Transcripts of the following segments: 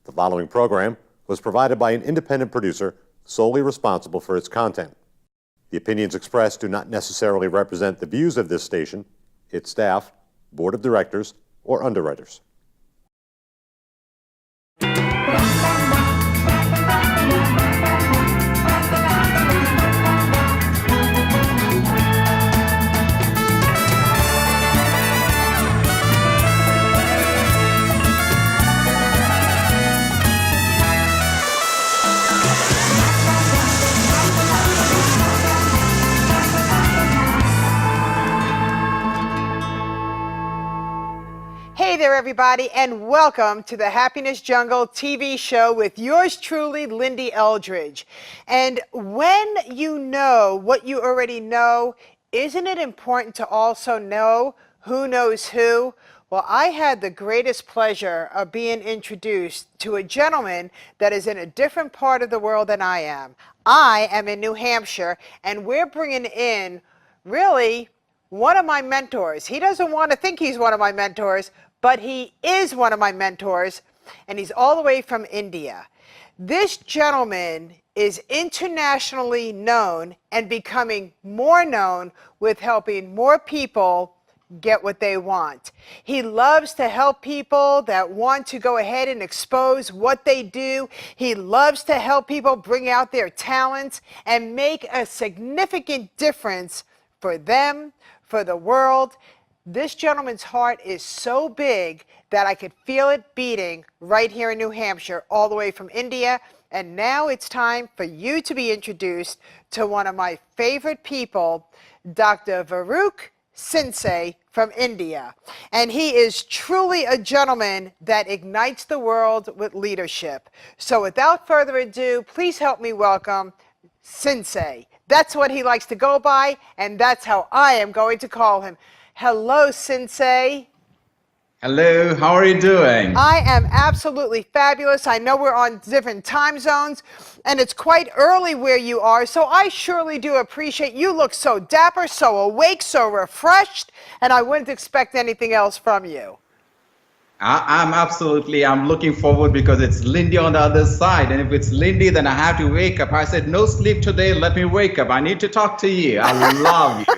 The following program was provided by an independent producer solely responsible for its content. The opinions expressed do not necessarily represent the views of this station, its staff, board of directors, or underwriters. Hey there, everybody, and welcome to the Happiness Jungle TV show with yours truly, Lyn-Dee Eldridge. And when you know what you already know, isn't it important to also know who knows who? Well, I had the greatest pleasure of being introduced to a gentleman that is in a different part of the world than I am. I am in New Hampshire, and we're bringing in, really, one of my mentors. He doesn't want to think he's one of my mentors, but he is one of my mentors, and he's all the way from India. This gentleman is internationally known and becoming more known with helping more people get what they want. He loves to help people that want to go ahead and expose what they do. He loves to help people bring out their talents and make a significant difference for them, for the world. This gentleman's heart is so big that I could feel it beating right here in New Hampshire, all the way from India. And now it's time for you to be introduced to one of my favorite people, Dr. Farookh Sensei from India. And he is truly a gentleman that ignites the world with leadership. So without further ado, please help me welcome Sensei. That's what he likes to go by, and that's how I am going to call him. Hello, Sensei. Hello, how are you doing? I am absolutely fabulous. I know we're on different time zones, and it's quite early where you are, so I surely do appreciate you. Look so dapper, so awake, so refreshed, and I wouldn't expect anything else from you. I'm looking forward because it's Lyn-Dee on the other side. And if it's Lyn-Dee, then I have to wake up. I said, no sleep today, let me wake up. I need to talk to you. I love you.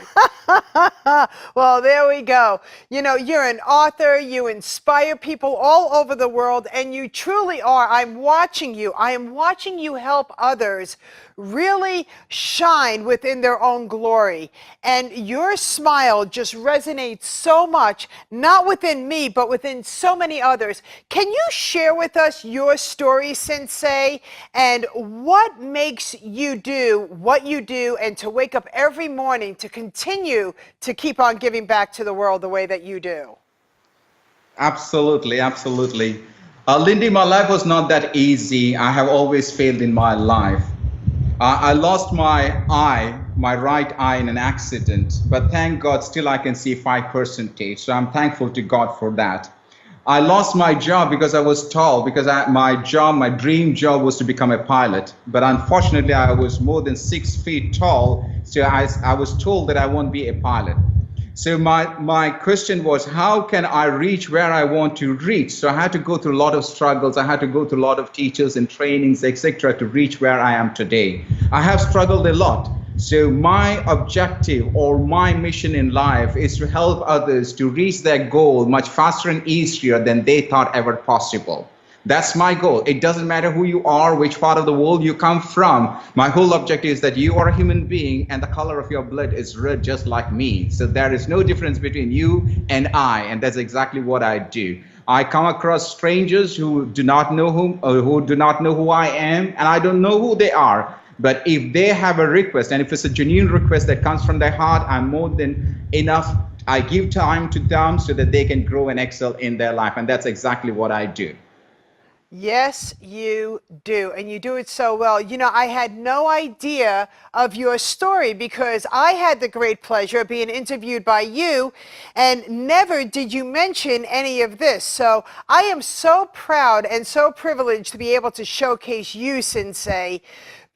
Well, there we go. You know, you're an author, you inspire people all over the world, and you truly are. I'm watching you. I am watching you help others really shine within their own glory. And your smile just resonates so much, not within me, but within so many others. Can you share with us your story, Sensei, and what makes you do what you do and to wake up every morning to continue to keep on giving back to the world the way that you do? Absolutely, absolutely. Lyn-Dee, my life was not that easy. I have always failed in my life. I lost my right eye in an accident, but thank God still I can see 5%. So I'm thankful to God for that. I lost my job because I was tall, because my dream job was to become a pilot. But unfortunately, I was more than 6 feet tall, so I was told that I won't be a pilot. So my question was, how can I reach where I want to reach? So I had to go through a lot of struggles. I had to go through a lot of teachers and trainings, etc., to reach where I am today. I have struggled a lot. So my objective or my mission in life is to help others to reach their goal much faster and easier than they thought ever possible. That's my goal. It doesn't matter who you are, which part of the world you come from. My whole objective is that you are a human being and the color of your blood is red just like me. So there is no difference between you and I, and that's exactly what I do. I come across strangers who do not know who I am, and I don't know who they are. But if they have a request, and if it's a genuine request that comes from their heart, I'm more than enough. I give time to them so that they can grow and excel in their life, and that's exactly what I do. Yes, you do, and you do it so well. You know, I had no idea of your story because I had the great pleasure of being interviewed by you, and never did you mention any of this. So I am so proud and so privileged to be able to showcase you, Sensei,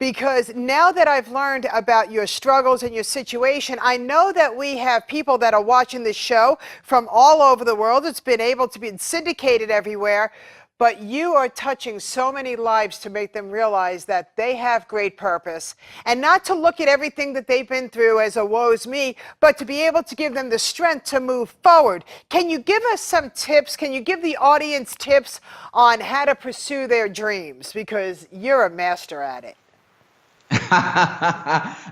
because now that I've learned about your struggles and your situation, I know that we have people that are watching this show from all over the world. It's been able to be syndicated everywhere. but you are touching so many lives to make them realize that they have great purpose, and not to look at everything that they've been through as a woe's me, but to be able to give them the strength to move forward. Can you give us some tips? Can you give the audience tips on how to pursue their dreams? Because you're a master at it.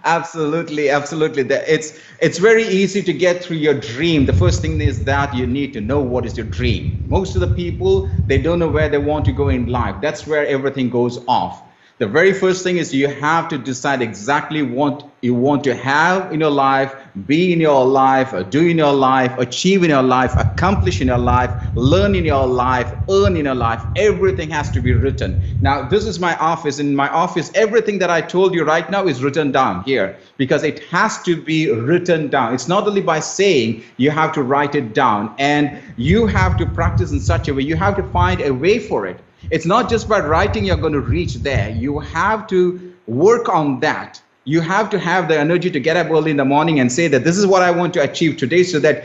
Absolutely, absolutely. It's very easy to get through your dream. The first thing is that you need to know what is your dream. Most of the people, they don't know where they want to go in life. That's where everything goes off. The very first thing is you have to decide exactly what you want to have in your life, be in your life, do in your life, achieve in your life, accomplish in your life, learn in your life, earn in your life. Everything has to be written. Now, this is my office. In my office, everything that I told you right now is written down here because it has to be written down. It's not only by saying, you have to write it down, and you have to practice in such a way. You have to find a way for it. It's not just by writing you're going to reach there. You have to work on that. You have to have the energy to get up early in the morning and say that this is what I want to achieve today, so that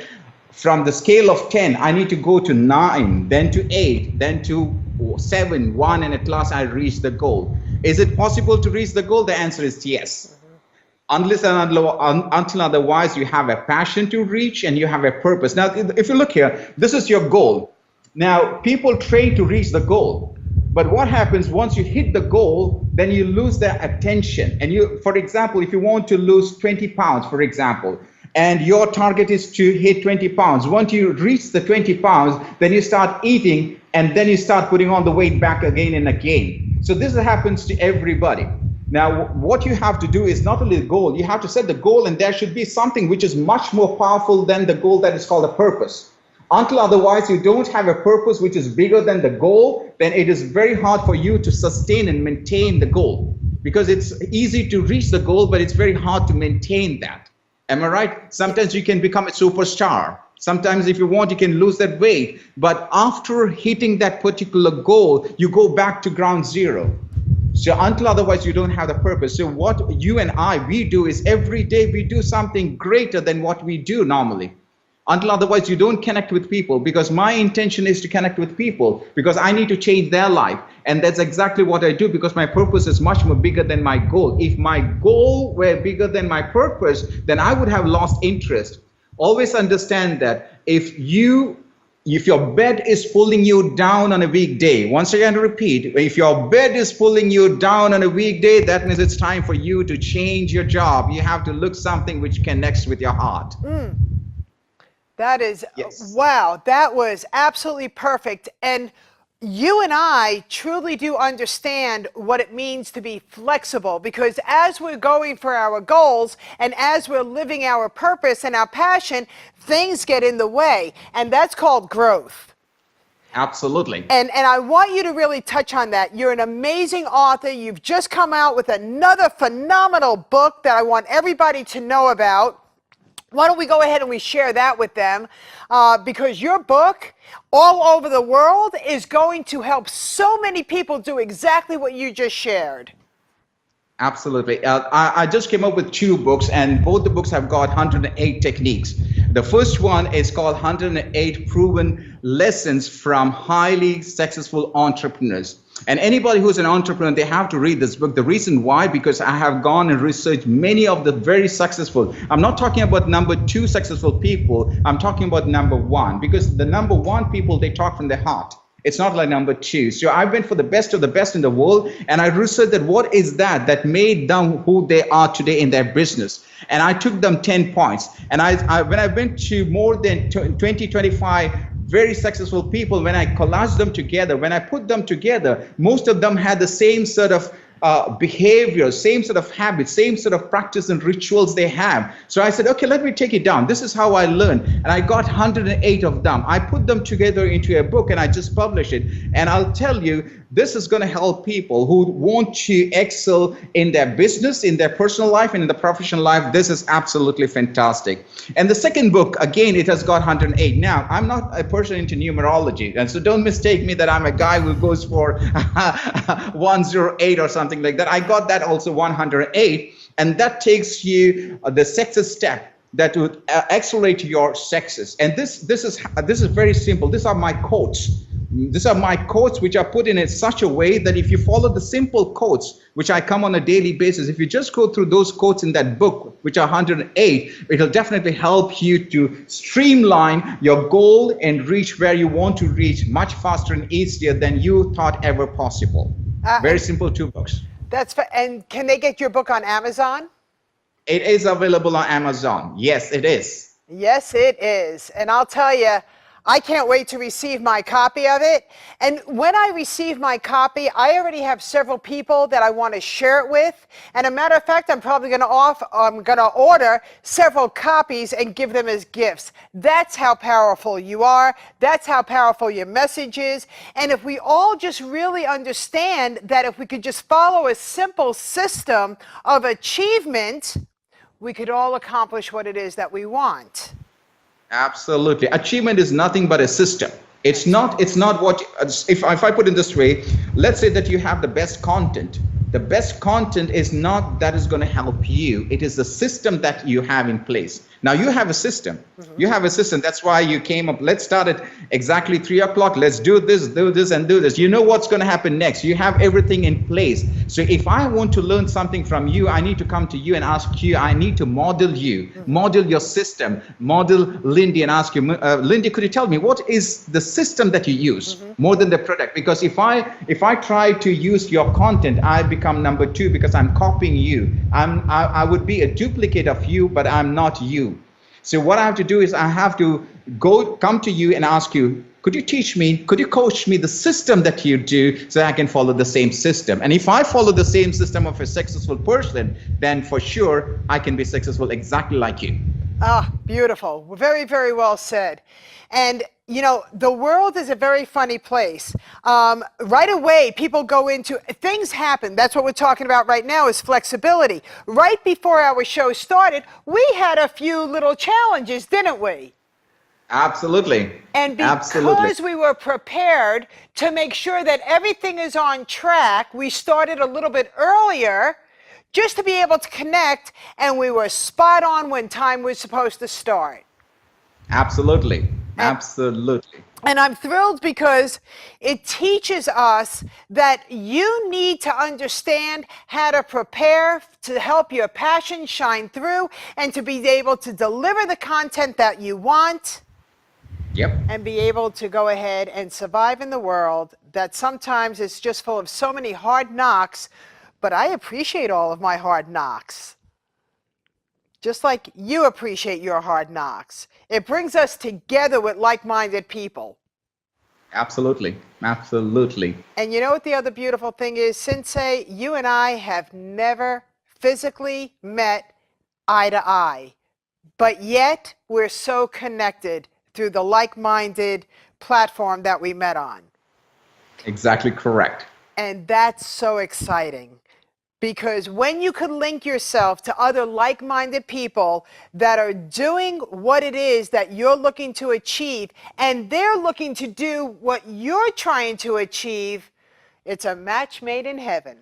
from the scale of 10, I need to go to 9, then to 8, then to 7, 1, and at last I reach the goal. Is it possible to reach the goal? The answer is yes. Unless and until otherwise, you have a passion to reach and you have a purpose. Now, if you look here, this is your goal. Now, people train to reach the goal. But what happens once you hit the goal, then you lose their attention. And you, for example, if you want to lose 20 pounds, for example, and your target is to hit 20 pounds. Once you reach the 20 pounds, then you start eating, and then you start putting on the weight back again and again. So this happens to everybody. Now, what you have to do is not only the goal, you have to set the goal, and there should be something which is much more powerful than the goal, that is called a purpose. Until otherwise you don't have a purpose which is bigger than the goal, then it is very hard for you to sustain and maintain the goal, because it's easy to reach the goal, but it's very hard to maintain that. Am I right? Sometimes you can become a superstar. Sometimes if you want, you can lose that weight. But after hitting that particular goal, you go back to ground zero. So until otherwise, you don't have the purpose. So what you and we do is every day we do something greater than what we do normally. Until otherwise, you don't connect with people, because my intention is to connect with people, because I need to change their life. And that's exactly what I do, because my purpose is much more bigger than my goal. If my goal were bigger than my purpose, then I would have lost interest. Always understand that if your bed is pulling you down on a weekday, once again to repeat, if your bed is pulling you down on a weekday, that means it's time for you to change your job. You have to look something which connects with your heart. That is, yes. Wow, that was absolutely perfect. And you and I truly do understand what it means to be flexible, because as we're going for our goals and as we're living our purpose and our passion, things get in the way, and that's called growth. Absolutely. And I want you to really touch on that. You're an amazing author. You've just come out with another phenomenal book that I want everybody to know about. Why don't we go ahead and we share that with them, because your book all over the world is going to help so many people do exactly what you just shared. Absolutely. I just came up with 2 books, and both the books have got 108 techniques. The first one is called 108 Proven Lessons from Highly Successful Entrepreneurs. And anybody who's an entrepreneur, they have to read this book. The reason why, because I have gone and researched many of the very successful. I'm not talking about number 2 successful people. I'm talking about number 1, because the number 1 people, they talk from their heart. It's not like number 2. So I went for the best of the best in the world, and I researched that what is that made them who they are today in their business. And I took them 10 points. And when I went to more than 20, 25 very successful people, when I collaged them together, when I put them together, most of them had the same sort of behavior, same sort of habits, same sort of practice and rituals they have. So I said, okay, let me take it down. This is how I learned. And I got 108 of them. I put them together into a book, and I just published it. And I'll tell you, this is going to help people who want to excel in their business, in their personal life, and in the professional life. This is absolutely fantastic. And the second book, again, it has got 108. Now, I'm not a person into numerology, and so don't mistake me that I'm a guy who goes for 108 or something like that. I got that also 108, and that takes you the success step that would accelerate your success. And this is very simple. These are my quotes. These are my quotes which are put in such a way that if you follow the simple quotes, which I come on a daily basis, if you just go through those quotes in that book, which are 108, it'll definitely help you to streamline your goal and reach where you want to reach much faster and easier than you thought ever possible. Very simple 2 books. And can they get your book on Amazon? It is available on Amazon. Yes, it is. Yes, it is. And I'll tell you, I can't wait to receive my copy of it. And when I receive my copy, I already have several people that I want to share it with. And a matter of fact, I'm probably going to order several copies and give them as gifts. That's how powerful you are. That's how powerful your message is. And if we all just really understand that if we could just follow a simple system of achievement, we could all accomplish what it is that we want. Absolutely. Achievement is nothing but a system. It's not what, if I put it this way, let's say that you have the best content. The best content is not that is going to help you. It is the system that you have in place. Now you have a system. You have a system. That's why you came up. Let's start at exactly 3 o'clock. Let's do this, and do this. You know what's going to happen next. You have everything in place. So if I want to learn something from you, I need to come to you and ask you. I need to model you, model your system, model Lyn-Dee and ask you, Lyn-Dee, could you tell me what is the system that you use more than the product? Because if I try to use your content, I become number 2 because I'm copying you. I would be a duplicate of you, but I'm not you. So what I have to do is I have to come to you and ask you, could you teach me, could you coach me the system that you do so I can follow the same system? And if I follow the same system of a successful person, then for sure I can be successful exactly like you. Ah, beautiful. Very, very well said. And you know, the world is a very funny place. Right away, people go into, things happen. That's what we're talking about right now is flexibility. Right before our show started, we had a few little challenges, didn't we? Absolutely. And because we were prepared to make sure that everything is on track, we started a little bit earlier just to be able to connect, and we were spot on when time was supposed to start. Absolutely. Absolutely. And I'm thrilled because it teaches us that you need to understand how to prepare to help your passion shine through and to be able to deliver the content that you want. Yep. And be able to go ahead and survive in the world that sometimes is just full of so many hard knocks, but I appreciate all of my hard knocks. Just like you appreciate your hard knocks. It brings us together with like-minded people. Absolutely. Absolutely. And you know what the other beautiful thing is, Sensei? You and I have never physically met eye to eye, but yet we're so connected through the like-minded platform that we met on. Exactly correct. And that's so exciting. Because when you can link yourself to other like-minded people that are doing what it is that you're looking to achieve, and they're looking to do what you're trying to achieve, it's a match made in heaven.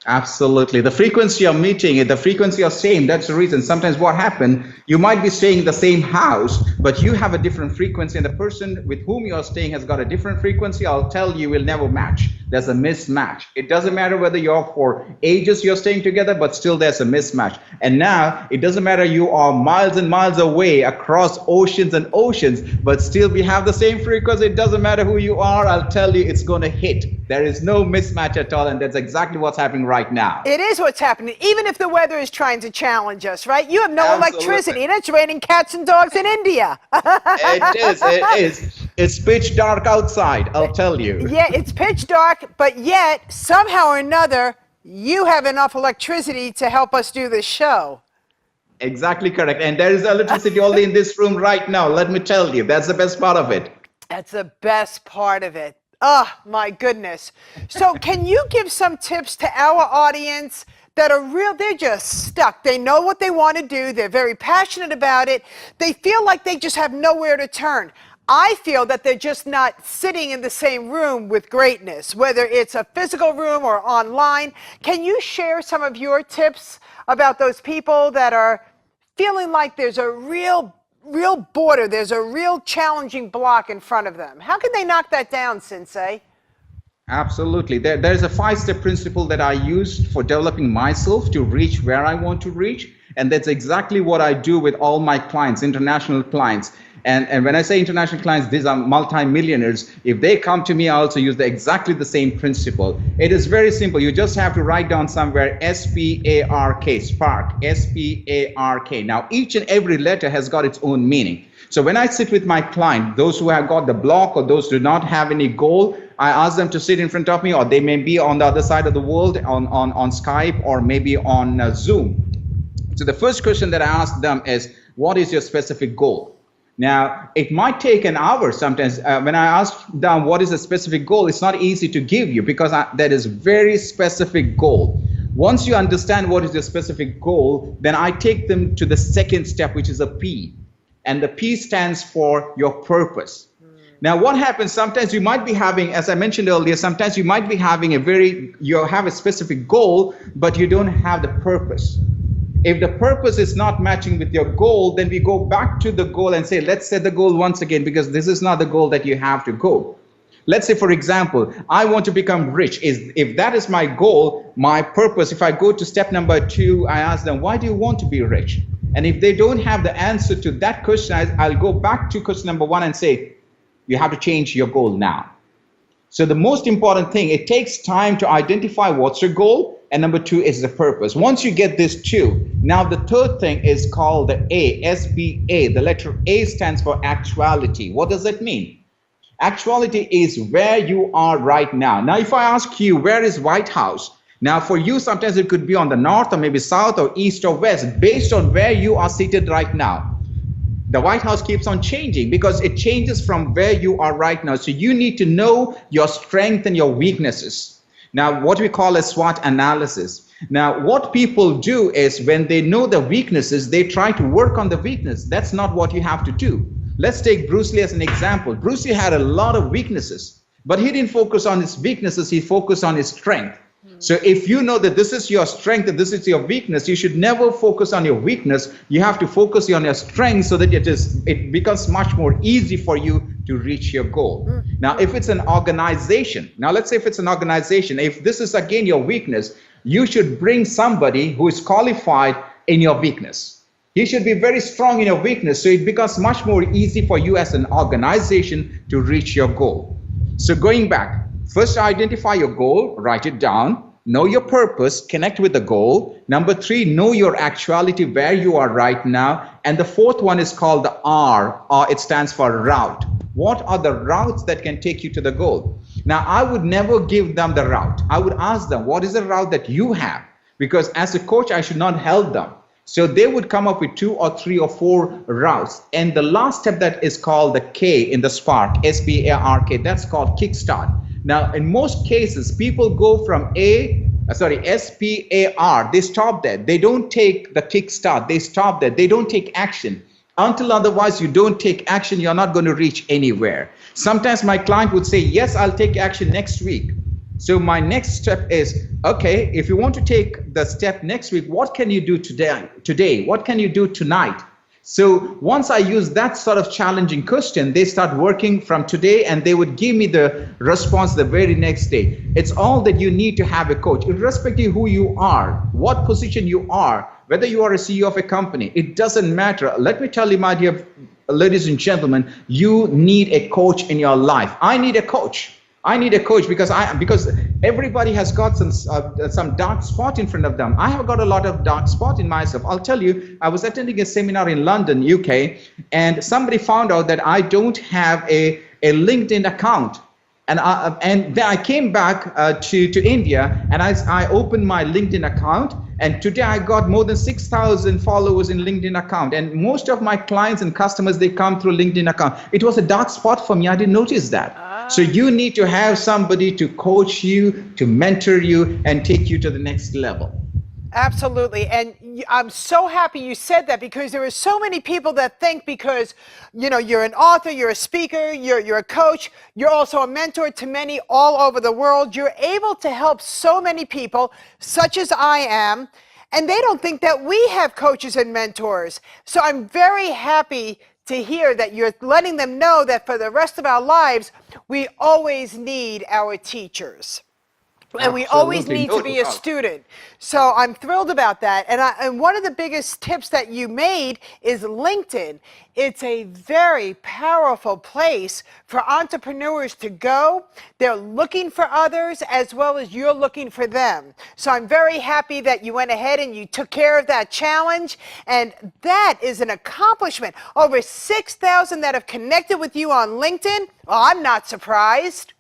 Absolutely. The frequency you're meeting, the frequency you're same, that's the reason. Sometimes what happens, you might be staying in the same house, but you have a different frequency, and the person with whom you're staying has got a different frequency. I'll tell you, will never match. There's a mismatch. It doesn't matter whether you're for ages you're staying together, but still there's a mismatch. And now it doesn't matter you are miles and miles away across oceans and oceans, but still we have the same frequency. It doesn't matter who you are. I'll tell you, it's going to hit. There is no mismatch at all, and that's exactly what's happening right now. It is what's happening, even if the weather is trying to challenge us, right? You have no electricity, and it's raining cats and dogs in India. It is. It's pitch dark outside, I'll tell you. Yeah, it's pitch dark, but yet, somehow or another, you have enough electricity to help us do this show. Exactly correct. And there is electricity only in this room right now, let me tell you. That's the best part of it. That's the best part of it. Oh, my goodness. So can you give some tips to our audience that are real? They're just stuck. They know what they want to do. They're very passionate about it. They feel like they just have nowhere to turn. I feel that they're just not sitting in the same room with greatness, whether it's a physical room or online. Can you share some of your tips about those people that are feeling like there's a real real border. There's a real challenging block in front of them. How can they knock that down, Sensei? Absolutely. There's a 5-step principle that I used for developing myself to reach where I want to reach. And that's exactly what I do with all my clients, international clients. And when I say international clients, these are multi-millionaires. If they come to me, I also use exactly the same principle. It is very simple. You just have to write down somewhere S-P-A-R-K, spark, S-P-A-R-K. Now, each and every letter has got its own meaning. So when I sit with my client, those who have got the block or those who do not have any goal, I ask them to sit in front of me, or they may be on the other side of the world on Skype or maybe on Zoom. So the first question that I ask them is, what is your specific goal? Now, it might take an hour sometimes. When I ask them what is a specific goal, it's not easy to give you because that is very specific goal. Once you understand what is your specific goal, then I take them to the second step, which is a P. And the P stands for your purpose. Now, what happens sometimes you might be having, as I mentioned earlier, sometimes you might be having you have a specific goal, but you don't have the purpose. If the purpose is not matching with your goal, then we go back to the goal and say, let's set the goal once again, because this is not the goal that you have to go. Let's say, for example, I want to become rich. If that is my goal, my purpose, if I go to step number 2, I ask them, why do you want to be rich? And if they don't have the answer to that question, I'll go back to question number 1 and say, you have to change your goal now. So the most important thing, it takes time to identify what's your goal, and number 2 is the purpose. Once you get this 2, now the third thing is called the A, S-B-A. The letter A stands for actuality. What does that mean? Actuality is where you are right now. Now, if I ask you, where is White House? Now, for you, sometimes it could be on the north or maybe south or east or west, based on where you are seated right now. The White House keeps on changing because it changes from where you are right now. So you need to know your strength and your weaknesses. Now, what we call a SWOT analysis. Now, what people do is when they know the weaknesses, they try to work on the weakness. That's not what you have to do. Let's take Bruce Lee as an example. Bruce Lee had a lot of weaknesses, but he didn't focus on his weaknesses. He focused on his strength. So if you know that this is your strength and this is your weakness, you should never focus on your weakness. You have to focus on your strength so that it becomes much more easy for you to reach your goal. Now, if it's an organization, now let's say if it's an organization, if this is again your weakness, you should bring somebody who is qualified in your weakness. He should be very strong in your weakness, so it becomes much more easy for you as an organization to reach your goal. So going back, first identify your goal, write it down, know your purpose, connect with the goal. Number 3, know your actuality, where you are right now. And the fourth one is called the R, it stands for route. What are the routes that can take you to the goal? Now, I would never give them the route. I would ask them, what is the route that you have? Because as a coach, I should not help them. So they would come up with 2 or 3 or 4 routes. And the last step that is called the K in the Spark, S-P-A-R-K, that's called kickstart. Now, in most cases, people go from S-P-A-R, they stop there. They don't take the kickstart, they stop there. They don't take action. Until otherwise you don't take action, you're not going to reach anywhere. Sometimes my client would say, yes, I'll take action next week. So my next step is, okay, if you want to take the step next week, what can you do today? What can you do tonight? So once I use that sort of challenging question, they start working from today and they would give me the response the very next day. It's all that you need to have a coach, irrespective of who you are, what position you are, whether you are a CEO of a company, it doesn't matter. Let me tell you, my dear ladies and gentlemen, you need a coach in your life. I need a coach. I need a coach because everybody has got some dark spot in front of them. I have got a lot of dark spot in myself. I'll tell you, I was attending a seminar in London, UK, and somebody found out that I don't have a LinkedIn account. And then I came back to India, and I opened my LinkedIn account, and today I got more than 6,000 followers in LinkedIn account. And most of my clients and customers, they come through LinkedIn account. It was a dark spot for me. I didn't notice that. So you need to have somebody to coach you, to mentor you, and take you to the next level. Absolutely. And I'm so happy you said that, because there are so many people that think because, you know, you're an author, you're a speaker, you're a coach, you're also a mentor to many all over the world. You're able to help so many people, such as I am, and they don't think that we have coaches and mentors. So I'm very happy to hear that you're letting them know that for the rest of our lives, we always need our teachers. And we always Absolutely. need No to be a doubt. student. So I'm thrilled about that. And one of the biggest tips that you made is LinkedIn. It's a very powerful place for entrepreneurs to go. They're looking for others as well as you're looking for them. So I'm very happy that you went ahead and you took care of that challenge. And that is an accomplishment. Over 6,000 that have connected with you on LinkedIn. Well, I'm not surprised.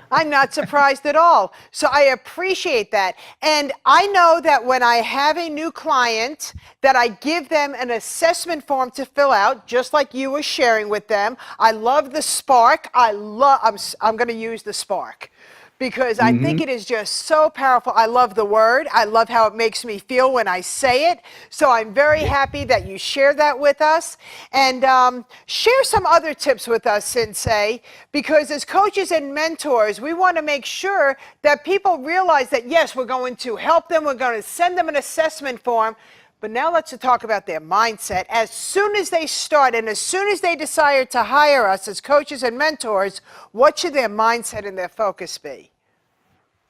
I'm not surprised at all. So I appreciate that. And I know that when I have a new client, that I give them an assessment form to fill out, just like you were sharing with them. I love the Spark. I'm going to use the Spark because I think it is just so powerful. I love the word. I love how it makes me feel when I say it. So I'm very happy that you share that with us. And share some other tips with us, Sensei, because as coaches and mentors, we want to make sure that people realize that, yes, we're going to help them. We're going to send them an assessment form. But now let's talk about their mindset. As soon as they start and as soon as they decide to hire us as coaches and mentors, what should their mindset and their focus be?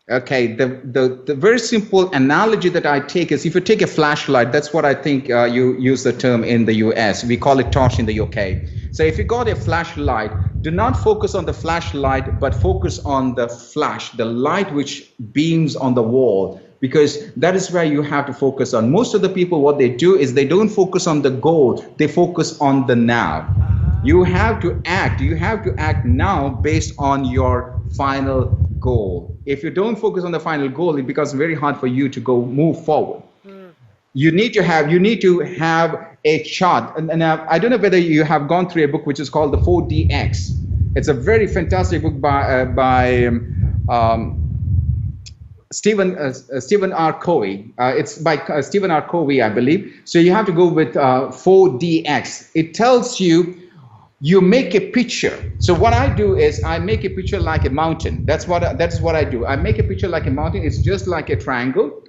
Okay, the very simple analogy that I take is if you take a flashlight, that's what I think you use the term in the US. We call it torch in the UK. So if you got a flashlight, do not focus on the flashlight, but focus on the flash, the light which beams on the wall, because that is where you have to focus on. Most of the people, what they do is they don't focus on the goal, they focus on the now. You have to act now based on your final goal. If you don't focus on the final goal, it becomes very hard for you to move forward. You need to have a chart. And I don't know whether you have gone through a book which is called the 4DX. It's a very fantastic book by Stephen R. Covey. It's by Stephen R. Covey, I believe. So you have to go with 4DX. It tells you make a picture. So what I do is I make a picture like a mountain. That's what I do. I make a picture like a mountain. It's just like a triangle,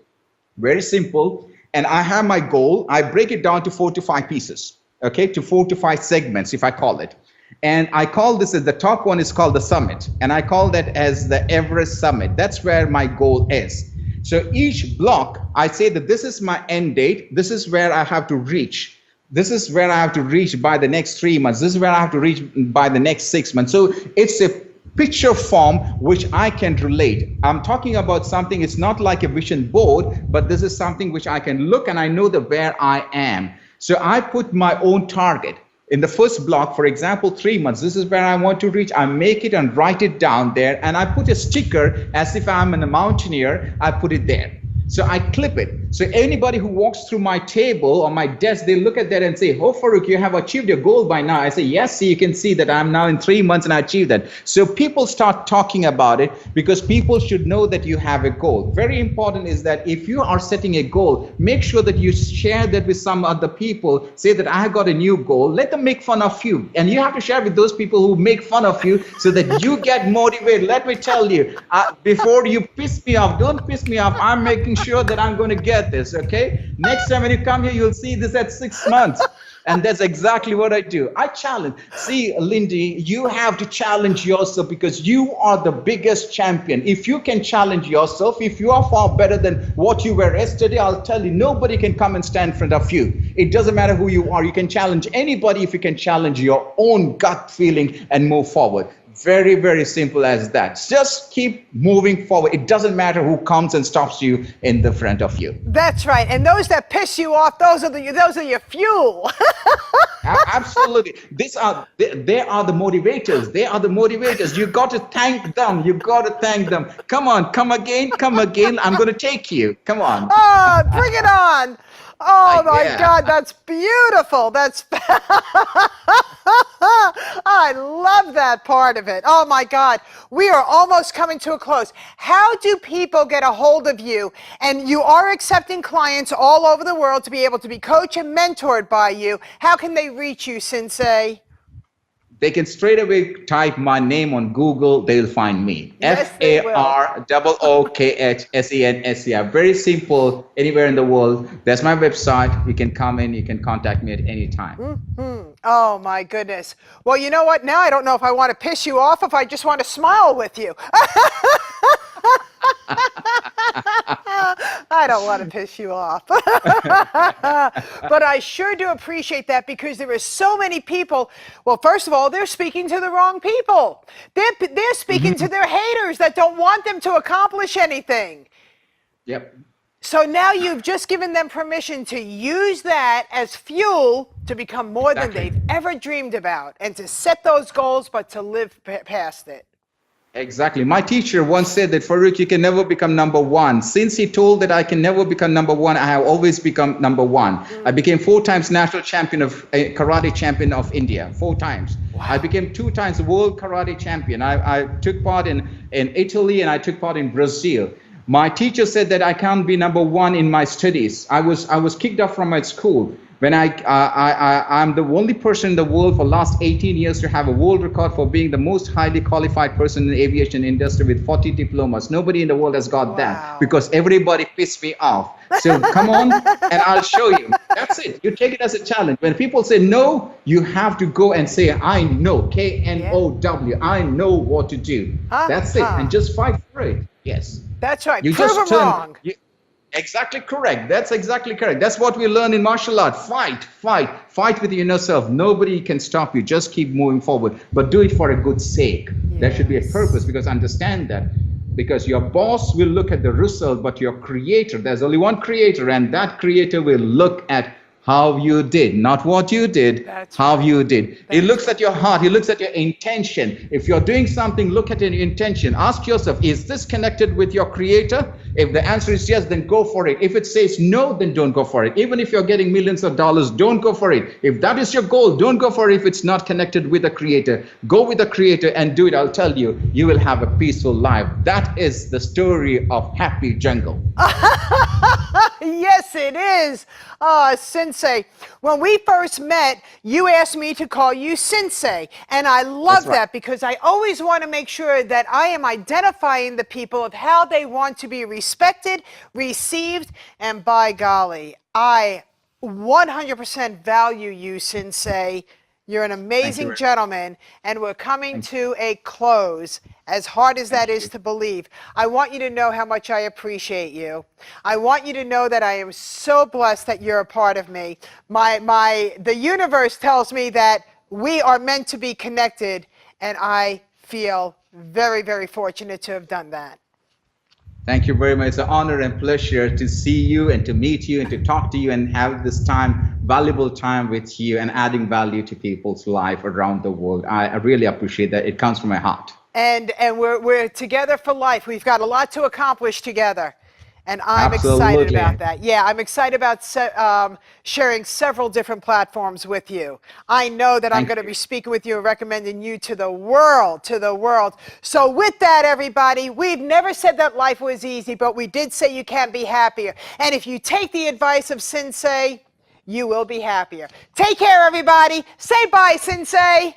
very simple. And I have my goal. I break it down to 4 to 5 pieces, okay, to 4 to 5 segments, if I call it. And I call this as the top one is called the summit. And I call that as the Everest summit. That's where my goal is. So each block, I say that this is my end date. This is where I have to reach. This is where I have to reach by the next 3 months. This is where I have to reach by the next 6 months. So it's a picture form which I can relate. I'm talking about something, it's not like a vision board, but this is something which I can look and I know where I am. So I put my own target. In the first block, for example, 3 months, this is where I want to reach. I make it and write it down there. And I put a sticker as if I'm a mountaineer, I put it there. So I clip it. So anybody who walks through my table or my desk, they look at that and say, oh, Farookh, you have achieved your goal by now. I say, yes, see, you can see that I'm now in 3 months and I achieved that. So people start talking about it because people should know that you have a goal. Very important is that if you are setting a goal, make sure that you share that with some other people. Say that I have got a new goal. Let them make fun of you. And you have to share with those people who make fun of you so that you get motivated. Let me tell you, before you piss me off, don't piss me off. I'm making sure that I'm going to get this, okay? Next time when you come here, you'll see this at 6 months. And that's exactly what I do. I challenge. See, Lyn-Dee, you have to challenge yourself because you are the biggest champion. If you can challenge yourself, if you are far better than what you were yesterday, I'll tell you, nobody can come and stand in front of you. It doesn't matter who you are. You can challenge anybody if you can challenge your own gut feeling and move forward. Very, very simple as that. Just keep moving forward. It doesn't matter who comes and stops you in the front of you. That's right. And those that piss you off, those are your fuel. Absolutely. They are the motivators. They are the motivators. You got to thank them. You got to thank them. Come on, come again, come again. I'm going to take you. Come on. Oh, bring it on. Oh my yeah. God, that's beautiful. That's I love that part of it. Oh my God, we are almost coming to a close. How do people get a hold of you? And you are accepting clients all over the world to be able to be coached and mentored by you. How can they reach you, Sensei? they can straight away type my name on Google. They'll find me. Yes, they will. FAROOKHSENSEI. Very simple. Anywhere in the world. That's my website. You can come in. You can contact me at any time. Mm-hmm. Oh, my goodness. Well, you know what? Now I don't know if I want to piss you off, if I just want to smile with you. I don't want to piss you off. But I sure do appreciate that, because there are so many people. Well, first of all, they're speaking to the wrong people. They're speaking to their haters that don't want them to accomplish anything. Yep. So now you've just given them permission to use that as fuel to become more than they've ever dreamed about, and to set those goals, but to live past it. Exactly. My teacher once said that, Farookh, you can never become number one. Since he told that I can never become number one, I have always become number one. I became 4 times national champion of karate champion of India, 4 times. Wow. I became 2 times world karate champion. I took part in Italy, and I took part in Brazil. My teacher said that I can't be number one in my studies. I was kicked off from my school. When I'm the only person in the world for the last 18 years to have a world record for being the most highly qualified person in the aviation industry with 40 diplomas. Nobody in the world has got that, because everybody pissed me off. So come on, and I'll show you. That's it. You take it as a challenge. When people say no, you have to go and say, I know, K-N-O-W. I know what to do. That's it. And just fight for it. Yes. That's right. You Prove just them wrong. Exactly correct. That's exactly correct. That's what we learn in martial art. Fight with your inner self. Nobody can stop you. Just keep moving forward, but do it for a good sake. Yes. There should be a purpose, because understand that, because your boss will look at the result, but your creator, there's only one creator, and that creator will look at how you did, not what you did. That's how right. You did. He looks at your heart. He looks at your intention. If you're doing something, look at your intention. Ask yourself, is this connected with your creator? If the answer is yes, then go for it. If it says no, then don't go for it. Even if you're getting millions of dollars, don't go for it. If that is your goal, don't go for it if it's not connected with the creator. Go with the creator and do it. I'll tell you, you will have a peaceful life. That is the story of Happy Jungle. Yes, it is. Sensei, when we first met, you asked me to call you Sensei, and I love that, because I always want to make sure that I am identifying the people of how they want to be respected, received, and by golly, I 100% value you, Sensei. You're an amazing gentleman, and we're coming to a close, as hard as that is to believe. I want you to know how much I appreciate you. I want you to know that I am so blessed that you're a part of me. The universe tells me that we are meant to be connected, and I feel very, very fortunate to have done that. Thank you very much. It's an honor and pleasure to see you and to meet you and to talk to you and have this time, valuable time with you, and adding value to people's life around the world. I really appreciate that. It comes from my heart. And we're together for life. We've got a lot to accomplish together. And I'm excited about that. Yeah, I'm excited about sharing several different platforms with you. I know that I'm going to be speaking with you and recommending you to the world, So with that, everybody, we've never said that life was easy, but we did say you can be happier. And if you take the advice of Sensei, you will be happier. Take care, everybody. Say bye, Sensei.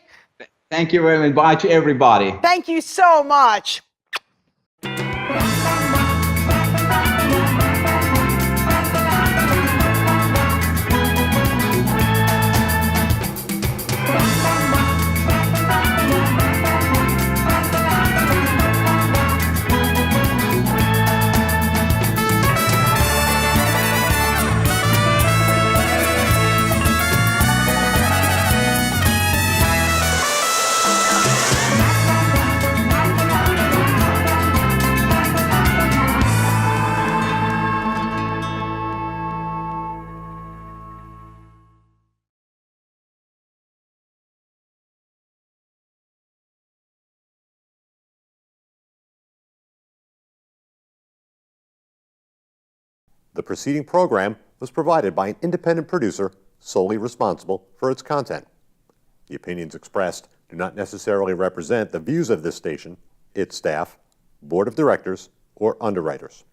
Thank you very much. Bye to everybody. Thank you so much. The preceding program was provided by an independent producer solely responsible for its content. The opinions expressed do not necessarily represent the views of this station, its staff, board of directors, or underwriters.